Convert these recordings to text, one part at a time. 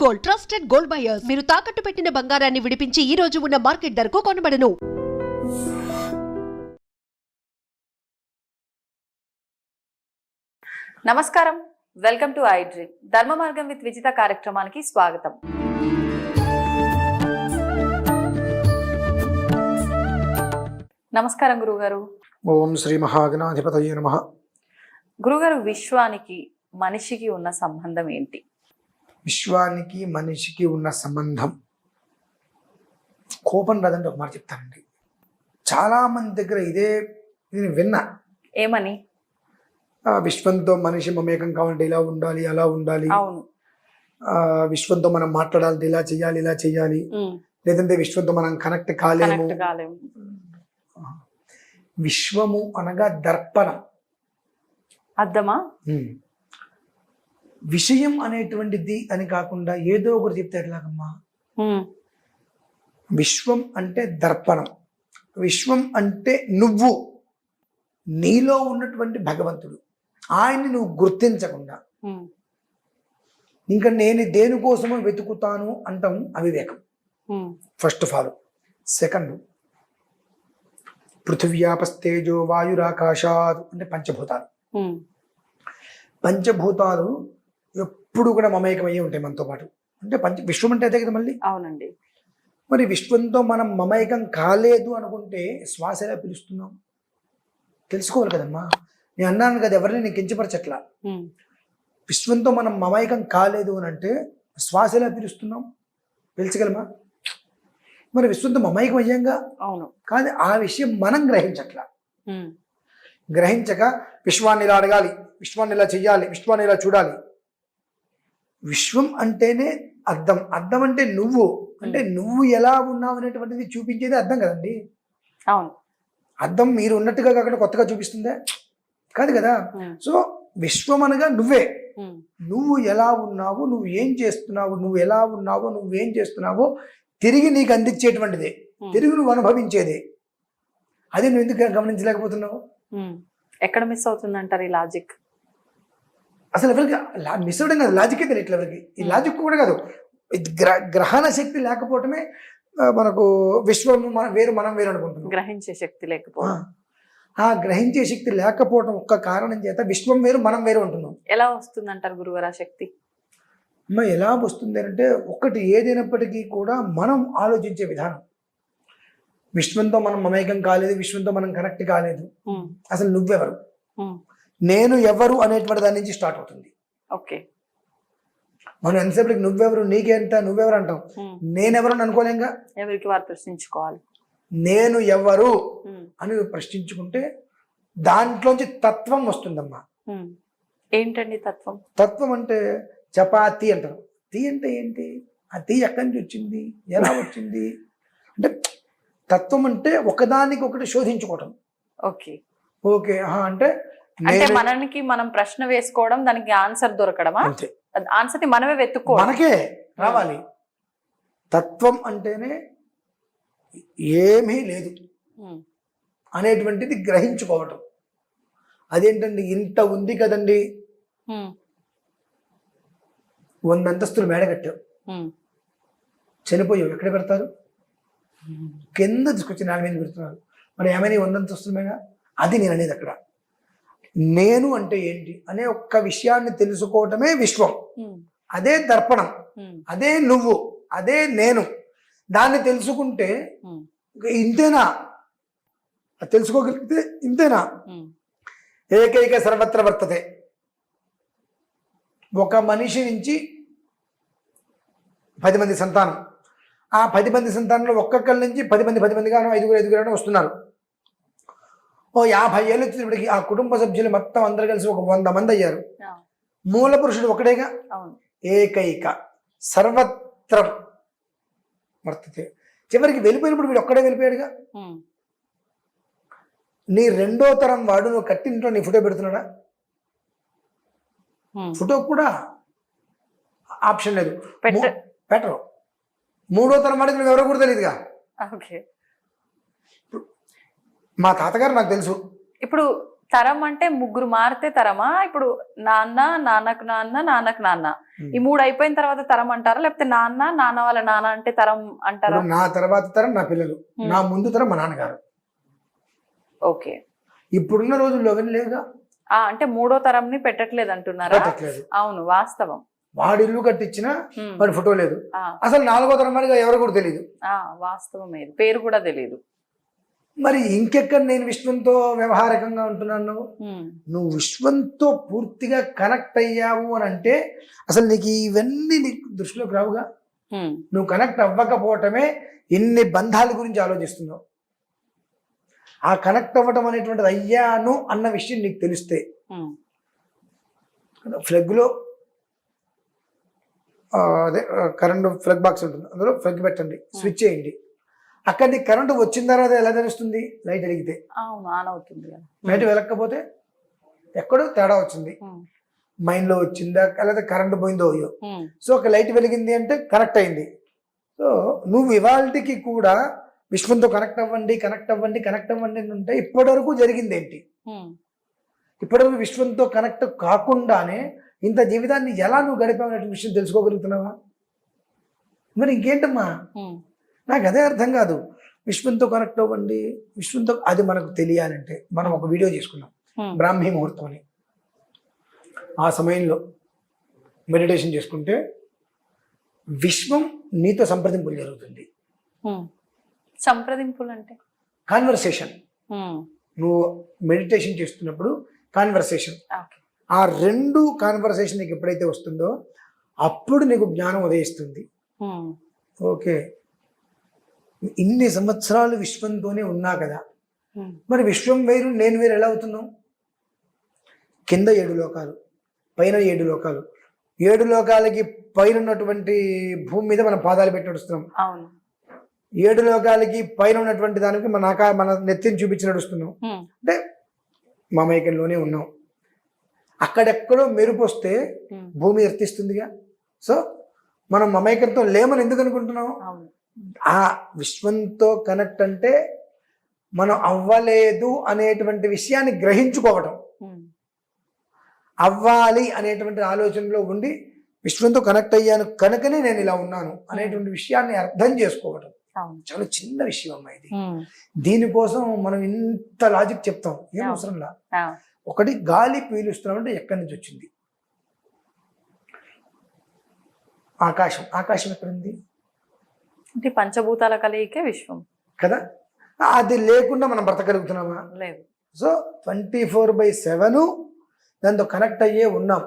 Gold, trusted gold buyers. మీరు తాకట్టు పెట్టిన బంగారాన్ని విడిపించి ఈ రోజు ఉన్న మార్కెట్ ధరకు కొనబడను. నమస్కారం, వెల్కమ్ టు ఐ డ్రీమ్. ధర్మ మార్గం విత్ విజిత కార్యక్రమానికి స్వాగతం. నమస్కారం గురుగారు. ఓం శ్రీ మహాగణాధిపతయే నమః. గురుగారు, విశ్వానికి మనిషికి ఉన్న సంబంధం ఏంటి? విశ్వానికి మనిషికి ఉన్న సంబంధం, కోపం రాదంటే ఒక మాట చెప్తానండి. చాలా మంది దగ్గర ఇది నేను విన్నా. ఏమని? విశ్వంతో మనిషి మమేకం కావాలంటే ఇలా ఉండాలి, అలా ఉండాలి. అవును. విశ్వంతో మనం మాట్లాడాలంటే ఇలా చేయాలి, ఇలా చేయాలి. లేదంటే విశ్వంతో మనం కనెక్ట్ కాలేము. విశ్వము అనగా దర్పణం. అర్థమా? విషయం అనేటువంటిది అని కాకుండా ఏదో ఒకటి చెప్తే ఎట్లాగమ్మా? విశ్వం అంటే దర్పణం. విశ్వం అంటే నువ్వు, నీలో ఉన్నటువంటి భగవంతుడు. ఆయన్ని నువ్వు గుర్తించకుండా ఇంకా నేను దేనికోసమో వెతుకుతాను అంటాం అవివేకం. First of all. సెకండ్, పృథివ్యాపస్తేజో వాయురాకాశాత్ అంటే పంచభూతాలు. పంచభూతాలు ఎప్పుడు కూడా మమేకమయ్యే ఉంటాయి మనతో పాటు. అంటే విశ్వం అంటే అదే కదా మళ్ళీ. అవునండి. మరి విశ్వంతో మనం మమేకం కాలేదు అనుకుంటే శ్వాస ఎలా పిలుస్తున్నాం తెలుసుకోవాలి కదమ్మా. నేను అన్నాను కదా, ఎవరిని నేను కించపరచట్లా. విశ్వంతో మనం మమేకం కాలేదు అని అంటే శ్వాస ఎలా పిలుస్తున్నాం పిలిచగలమా? మరి విశ్వంతో మమేకం అయ్యాంగా. అవును. కానీ ఆ విషయం మనం గ్రహించట్లా. గ్రహించక విశ్వాన్ని ఇలా అడగాలి, విశ్వాన్ని ఇలా చెయ్యాలి, విశ్వాన్ని ఇలా చూడాలి. విశ్వం అంటేనే అర్థం. అర్థం అంటే నువ్వు, అంటే నువ్వు ఎలా ఉన్నావు అనేటువంటిది చూపించేది అర్థం కదండి. అవును. అర్థం మీరు ఉన్నట్టుగా కాకుండా కొత్తగా చూపిస్తుందే కాదు కదా. సో విశ్వం అనగా నువ్వే. నువ్వు ఎలా ఉన్నావు, నువ్వు ఏం చేస్తున్నావు, నువ్వు ఎలా ఉన్నావో, నువ్వేం చేస్తున్నావో తిరిగి నీకు అందించేటువంటిదే, తిరిగి నువ్వు అనుభవించేదే. అదే నువ్వు ఎందుకు గమనించలేకపోతున్నావు? ఎక్కడ మిస్ అవుతుందంటారు ఈ లాజిక్? అసలు ఎవరికి మిస్ అవ్వడం కాదు, లాజికే తెలియట్లేదు ఎవరికి. ఈ లాజిక్ కూడా కాదు, గ్రహణ శక్తి లేకపోవటమే మనకు విశ్వం వేరు మనం వేరు అనుకుంటున్నాం. గ్రహించే శక్తి లేకపోవడం. ఆ గ్రహించే శక్తి లేకపోవడం ఒక్క కారణం చేత విశ్వం వేరు మనం వేరు అంటున్నాం. ఎలా వస్తుందంటారు గురుగారు ఆ శక్తి? అమ్మ ఎలా వస్తుంది అంటే, ఒకటి ఏదైనప్పటికీ కూడా మనం ఆలోచించే విధానం. విశ్వంతో మనం మమేకం కాలేదు, విశ్వంతో మనం కనెక్ట్ కాలేదు. అసలు నువ్వెవరు, నేను ఎవరు అనేటువంటి దాని నుంచి స్టార్ట్ అవుతుంది. ఓకే. మనం ఎంతసేపటికి నువ్వెవరు, నీకేంత, నువ్వెవరు అంటాం. నేనెవరు అని అనుకోలేంగా. ఎవరికి వారు ప్రశ్నించుకోవాలి. నేను ఎవరు అని ప్రశ్నించుకుంటే దాంట్లోంచి తత్వం వస్తుందమ్మా. ఏంటండి తత్వం? తత్వం అంటే చపాతి అంటారు. తీ అంటే ఏంటి? ఆ తీ ఎక్కడి నుంచి వచ్చింది, ఎలా వచ్చింది అంటే తత్వం అంటే ఒకదానికి ఒకటి శోధించుకోవటం. ఓకే. ఓకే అంటే మనకి మనం ప్రశ్న వేసుకోవడం, దానికి ఆన్సర్ దొరకడమా? అంతే. ఆన్సర్ మనమే వెతుక్కోవడం, మనకే రావాలి. తత్వం అంటేనే ఏమీ లేదు అనేటువంటిది గ్రహించుకోవటం. అదేంటండి, ఇంత ఉంది కదండి, 100 అంతస్తులు మేడ కట్టావు, చనిపోయావు, ఎక్కడ పెడతారు? కింద తీసుకొచ్చి 4 మీద పెడుతున్నారు. మరి ఏమైనా 100 అంతస్తుల మేడ? అది నేను అనేది. అక్కడ నేను అంటే ఏంటి అనే ఒక్క విషయాన్ని తెలుసుకోవటమే విశ్వం. అదే దర్పణం, అదే నువ్వు, అదే నేను. దాన్ని తెలుసుకుంటే ఇంతేనా, తెలుసుకోగలిగితే ఇంతేనా. ఏకైక సర్వత్ర వర్తతే. ఒక మనిషి నుంచి 10 మంది సంతానం. ఆ 10 మంది సంతానంలో ఒక్కొక్కరి నుంచి 10 మంది గాను 5 వస్తున్నారు. ఓ 50 ఏళ్ళు వచ్చేటప్పటికి ఆ కుటుంబ సభ్యులు మొత్తం అందరు కలిసి ఒక 100 మంది అయ్యారు. మూల పురుషుడు ఒకటేగా. ఏకైక సర్వత్రం వర్తతే. చివరికి వెళ్ళిపోయినప్పుడు వీడు ఒక్కడే వెళ్ళిపోయాడుగా. నీ 2వ తరం వాడు నువ్వు కట్టింట్లో నీ ఫోటో పెడుతున్నాడా? ఫోటో కూడా ఆప్షన్ లేదు, పెట్టరు. 3వ తరం వాడికి నువ్వు ఎవరో కూడా తెలియదుగా. మా తాతగారు నాకు తెలుసు. ఇప్పుడు తరం అంటే ముగ్గురు మారితే తరమా? ఇప్పుడు నాన్న, నాన్నకు నాన్న, నాన్నకు నాన్న, ఈ మూడు అయిపోయిన తర్వాత తరం అంటారా? లేకపోతే నాన్న, నాన్న వాళ్ళ నాన్న అంటే తరం అంటారా? ఇప్పుడు నా తర్వాత తరం నా పిల్లలు, నా ముందు తరం మా నాన్నగారు. ఓకే. ఇప్పుడున్న రోజుల్లో అవన్నీ లేవుగా. అంటే మూడో తరంని పెట్టట్లేదు అంటున్నారా? పెట్టట్లేదు. అవును, వాస్తవం. వాడు ఇల్లు కట్టించిన వాడి ఫోటో లేదు. అసలు నాలుగో తరం వాడిగా ఎవరు కూడా తెలియదు. వాస్తవం, పేరు కూడా తెలియదు. మరి ఇంకెక్కడ నేను విశ్వంతో వ్యవహారికంగా ఉంటున్నాను? నువ్వు విశ్వంతో పూర్తిగా కనెక్ట్ అయ్యావు అని అంటే అసలు నీకు ఇవన్నీ నీకు దృష్టిలోకి రావుగా. నువ్వు కనెక్ట్ అవ్వకపోవటమే ఇన్ని బంధాల గురించి ఆలోచిస్తున్నావు. ఆ కనెక్ట్ అవ్వటం అనేటువంటిది అయ్యాను అన్న విషయం నీకు తెలిస్తే ఫ్లగ్లో అదే కరెంట్ ఫ్లగ్ బాక్స్ ఉంటుంది, అందులో ఫ్లగ్ పెట్టండి, స్విచ్ చేయండి. అక్కడ నీకు కరెంటు వచ్చిన తర్వాత ఎలా తెలుస్తుంది? లైట్ వెలిగితే. ఆన్ అవుతుంది. లైట్ వెలగకపోతే ఎక్కడో తేడా వచ్చింది, మైండ్లో వచ్చిందా లేదా కరెంటు పోయిందో అయ్యో. సో ఒక లైట్ వెలిగింది అంటే కనెక్ట్ అయింది. సో నువ్వు ఇవాళకి కూడా విశ్వంతో కనెక్ట్ అవ్వండి, కనెక్ట్ అవ్వండి, కనెక్ట్ అవ్వండి అని ఉంటే ఇప్పటివరకు జరిగింది ఏంటి? ఇప్పటివరకు విశ్వంతో కనెక్ట్ కాకుండానే ఇంత జీవితాన్ని ఎలా నువ్వు గడిపావనే విషయం తెలుసుకోగలుగుతున్నావా? మరి ఇంకేంటమ్మా? నాకు అదే అర్థం కాదు. విశ్వంతో కనెక్ట్ అవ్వండి, విశ్వంతో, అది మనకు తెలియాలంటే మనం ఒక వీడియో చేసుకున్నాం బ్రాహ్మీ ముహూర్తం అని. ఆ సమయంలో మెడిటేషన్ చేసుకుంటే విశ్వం నీతో సంప్రదింపులు జరుగుతుంది. సంప్రదింపులు అంటే కాన్వర్సేషన్. నువ్వు మెడిటేషన్ చేస్తున్నప్పుడు కాన్వర్సేషన్, ఆ రెండు కాన్వర్సేషన్ నీకు ఎప్పుడైతే వస్తుందో అప్పుడు నీకు జ్ఞానం ఉదయిస్తుంది. ఓకే, ఇన్ని సంవత్సరాలు విశ్వంతోనే ఉన్నా కదా, మరి విశ్వం వేరు నేను వేరు ఎలా అవుతున్నావు? కింద 7 లోకాలు, పైన 7 లోకాలు. 7 లోకాలకి పైన ఉన్నటువంటి భూమి మీద మనం పాదాలు పెట్టి నడుస్తున్నాం. 7 లోకాలకి పైన ఉన్నటువంటి దానికి మన నెత్తిని చూపించి నడుస్తున్నాం. అంటే మమైకంలోనే ఉన్నాం. అక్కడెక్కడో మెరుపు వస్తే భూమి ఎర్తిస్తుందిగా. సో మనం మమైకంతో లేమని ఎందుకు అనుకుంటున్నాం? ఆ విశ్వంతో కనెక్ట్ అంటే మనం అవ్వలేదు అనేటువంటి విషయాన్ని గ్రహించుకోవటం, అవ్వాలి అనేటువంటి ఆలోచనలో ఉండి విశ్వంతో కనెక్ట్ అయ్యాను కనుకనే నేను ఇలా ఉన్నాను అనేటువంటి విషయాన్ని అర్థం చేసుకోవటం చాలా చిన్న విషయం అమ్మా ఇది. దీనికోసం మనం ఇంత లాజిక్ చెప్తాం, ఏం అవసరంలా. ఒకటి, గాలి పీలుస్తున్నాం అంటే ఎక్కడి నుంచి వచ్చింది? ఆకాశం. ఆకాశం ఎక్కడుంది? అంటే పంచభూతాల కలయికే విశ్వం కదా. అది లేకుండా మనం బ్రతకగలుగుతున్నామా? లేదు. సో 24/7 దాంతో కనెక్ట్ అయ్యే ఉన్నాం.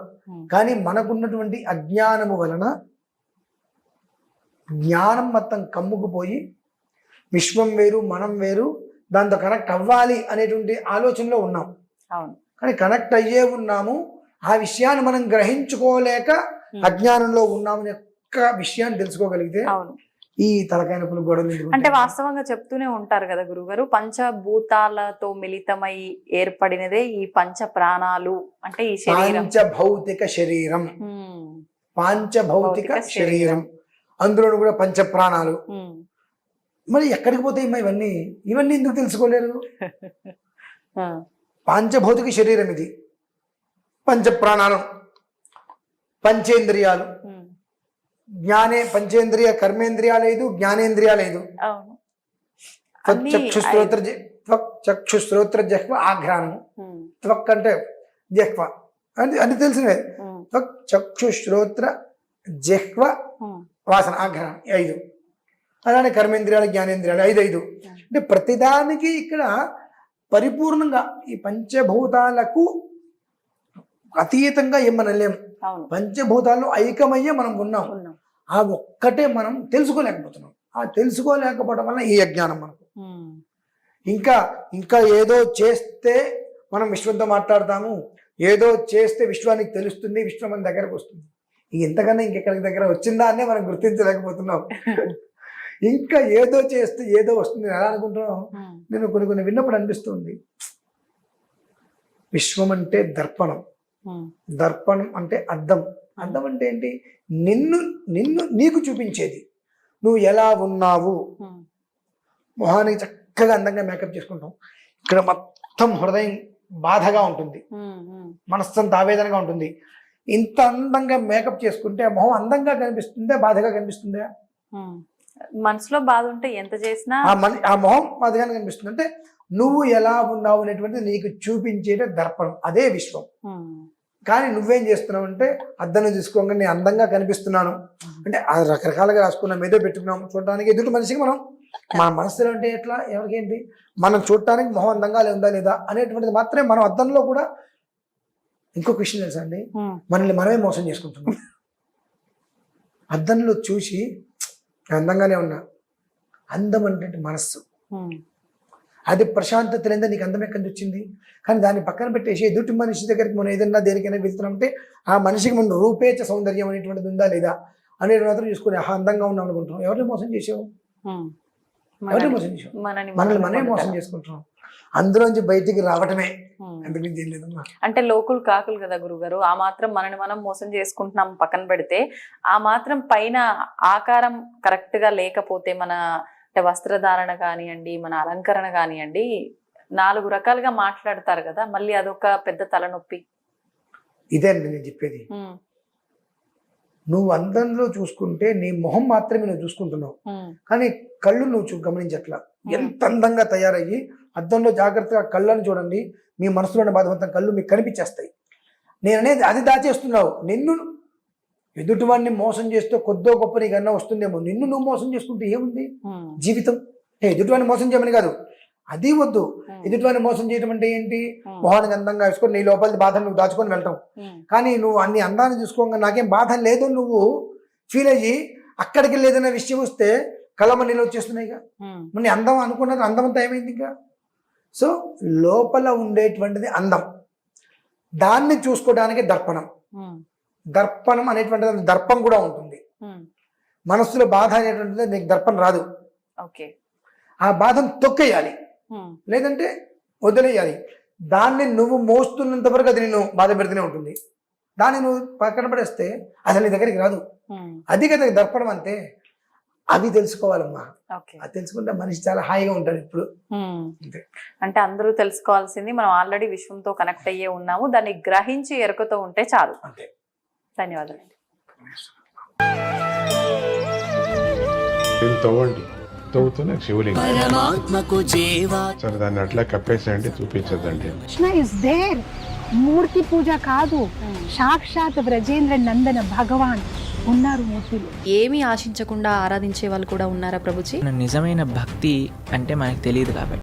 కానీ మనకున్నటువంటి అజ్ఞానము వలన జ్ఞానం మొత్తం కమ్ముకుపోయి విశ్వం వేరు మనం వేరు, దాంతో కనెక్ట్ అవ్వాలి అనేటువంటి ఆలోచనలో ఉన్నాం. కానీ కనెక్ట్ అయ్యే ఉన్నాము, ఆ విషయాన్ని మనం గ్రహించుకోలేక అజ్ఞానంలో ఉన్నామనే ఒక్క విషయాన్ని తెలుసుకోగలిగితే ఈ తలకాయ నొప్పులు గొడవలు. అంటే వాస్తవంగా చెప్తూనే ఉంటారు కదా గురుగారు, పంచభూతాలతో మిళితమై ఏర్పడినదే ఈ పంచ ప్రాణాలు. అంటే ఈ శరీరం పంచభౌతిక శరీరం, పంచభౌతిక శరీరం, అందులో కూడా పంచ ప్రాణాలు. మరి ఎక్కడికి పోతాయి ఇవన్నీ? ఇవన్నీ ఎందుకు తెలుసుకోలేరు? పంచభౌతిక శరీరం ఇది, పంచ ప్రాణాలు, పంచేంద్రియాలు. పంచేంద్రియ కర్మేంద్రియాలు 5, జ్ఞానేంద్రియాలు 5. చక్షుశ్రోత్ర జహ్వ ఆఘ్రాణము. త్వక్ అంటే జహ్వ అని తెలిసినవే. త్వక్ చక్షుశ్రోత్ర జహ్వ వాసన ఆఘ్రాణం 5. అలానే కర్మేంద్రియాలు జ్ఞానేంద్రియాలు 5. అంటే ప్రతిదానికి ఇక్కడ పరిపూర్ణంగా ఈ పంచభూతాలకు అతీతంగా ఏమనలేము. పంచభూతాల్లో ఐకమయ్యే మనం ఉన్నాం. ఆ ఒక్కటే మనం తెలుసుకోలేకపోతున్నాం. ఆ తెలుసుకోలేకపోవడం వల్ల ఈ అజ్ఞానం మనకు. ఇంకా ఏదో చేస్తే మనం విశ్వంతో మాట్లాడతాము, ఏదో చేస్తే విశ్వానికి తెలుస్తుంది, విశ్వం మన దగ్గరకు వస్తుంది. ఇంతకన్నా ఇంకెక్కడికి దగ్గర వచ్చిందా అనే మనం గుర్తించలేకపోతున్నాం. ఇంకా ఏదో చేస్తే ఏదో వస్తుంది ఎలా అనుకుంటున్నాం. నేను కొన్ని విన్నప్పుడు అనిపిస్తుంది, విశ్వం అంటే దర్పణం, దర్పణం అంటే అద్దం. అద్దం అంటే ఏంటి? నిన్ను నీకు చూపించేది. నువ్వు ఎలా ఉన్నావు, మొహానికి చక్కగా అందంగా మేకప్ చేసుకుంటాం, ఇక్కడ మొత్తం హృదయం బాధగా ఉంటుంది, మనస్సంత ఆవేదనగా ఉంటుంది. ఇంత అందంగా మేకప్ చేసుకుంటే ఆ మొహం అందంగా కనిపిస్తుందా, బాధగా కనిపిస్తుందా? మనసులో బాధ ఉంటే ఎంత చేసినా ఆ మొహం బాధగానే కనిపిస్తుంది. అంటే నువ్వు ఎలా ఉన్నావు అనేటువంటిది నీకు చూపించేట దర్పణం, అదే విశ్వం. కానీ నువ్వేం చేస్తున్నావు అంటే అద్దంలో చూసుకోగా నేను అందంగా కనిపిస్తున్నాను అంటే అది రకరకాలుగా రాసుకున్నాం, ఏదో పెట్టుకున్నాం చూడడానికి. ఎదుటి మనిషికి మనం మన మనసులో అంటే ఎట్లా, ఎవరికేంటి, మనం చూడటానికి మొహం అందంగా ఉందా లేదా అనేటువంటిది మాత్రమే మనం అద్దంలో కూడా. ఇంకొక విషయం తెలుసా అండి, మనల్ని మనమే మోసం చేసుకుంటున్నాం. అద్దంలో చూసి అందంగానే ఉన్నా, అందం అంటే మనస్సు, అది ప్రశాంతత లేదా నీకు అందం ఎక్కడి నుంచి వచ్చింది? కానీ దాన్ని పక్కన పెట్టేసి ఎదుటి మనిషి దగ్గరికి మనం ఏదన్నా దేనికైనా వెళ్తున్నామంటే ఆ మనిషికి మనం రూపేచ సౌందర్యం అనేటువంటిది ఉందా లేదా అనేది మాత్రం చూసుకుని అందంగా ఉన్నాం అనుకుంటున్నాం. ఎవరిని మోసం చేసావు? ఎవరిని మోసం చేసావు? మనల్ని మనమే మోసం చేసుకుంటున్నాం. అందులోంచి బయటికి రావటమే, అందుకని ఏం లేదమ్మా. అంటే లోకులు కాకులు కదా గురుగారు, ఆ మాత్రం మనని మనం మోసం చేసుకుంటున్నాం పక్కన పెడితే, ఆ మాత్రం పైన ఆకారం కరెక్ట్ గా లేకపోతే మన అంటే వస్త్రధారణ కానివ్వండి, మన అలంకరణ కానివ్వండి, 4 రకాలుగా మాట్లాడతారు కదా, మళ్ళీ అదొక పెద్ద తలనొప్పి. ఇదే అండి నేను చెప్పేది. నువ్వు అందంలో చూసుకుంటే నీ మొహం మాత్రమే నువ్వు చూసుకుంటున్నావు, కానీ కళ్ళు నువ్వు గమనించట్లా. ఎంత అందంగా తయారయ్యి అద్దంలో జాగ్రత్తగా కళ్ళను చూడండి, మీ మనసులోని బాధవంతం కళ్ళు మీకు కనిపించేస్తాయి. నేను అనేది అది దాచేస్తున్నావు. నిన్ను ఎదుటివాడిని మోసం చేస్తూ కొద్దో గొప్ప నీకన్నా వస్తుందేమో, నిన్ను నువ్వు మోసం చేసుకుంటే ఏముంది జీవితం? ఎదుటివాడిని మోసం చేయమని కాదు, అది వద్దు. ఎదుటివాడిని మోసం చేయడం అంటే ఏంటి? మొహానికి అందంగా వేసుకొని నీ లోపలి బాధను నువ్వు దాచుకొని వెళ్తాం. కానీ నువ్వు అన్ని అందాన్ని చూసుకోగా నాకేం బాధ లేదు నువ్వు ఫీల్ అయ్యి అక్కడికి లేదన్న విషయం వస్తే కళ్ళమ నీళ్ళు వచ్చేస్తున్నాయిగా. నీ అందం అనుకున్నది అందమంతా ఏమైంది ఇంకా? సో లోపల ఉండేటువంటిది అందం, దాన్ని చూసుకోవడానికి దర్పణం. దర్పణం అనేటువంటిది దర్పం కూడా ఉంటుంది. మనస్సులో బాధ అనేటువంటిది నీకు దర్పం రాదు. ఆ బాధను తొక్కేయాలి, లేదంటే వదిలేయాలి. దాన్ని నువ్వు మోస్తున్నంత వరకు అది నేను బాధ పెడుతూనే ఉంటుంది. దాన్ని నువ్వు పక్కన పడేస్తే అసలు నీ దగ్గరికి రాదు. అది కదా దర్పణం అంటే. అది తెలుసుకోవాలమ్మా. అది తెలుసుకుంటే మనిషి చాలా హాయిగా ఉంటాడు ఇప్పుడు. అంటే అందరూ తెలుసుకోవాల్సింది మనం ఆల్రెడీ విశ్వంతో కనెక్ట్ అయ్యే ఉన్నాము, దాన్ని గ్రహించి ఎరుకతో ఉంటే చాలు. అంతే. ధన్యవాదాలు. తవ్వండి, తవ్వుతూనే శివలింగం. సరే దాన్ని అట్లా కప్పేసేయండి, చూపించదండి. Krishna is there. మూర్తి పూజ కాదు, సాక్షాత్ బ్రజేంద్ర నందన భగవాన్ ఉన్నారు మూర్తిలో. ఏమీ ఆశించకుండా ఆరాధించే వాళ్ళు కూడా ఉన్నారా ప్రభుజీ? నిజమైన భక్తి అంటే మనకు తెలియదు కాబట్టి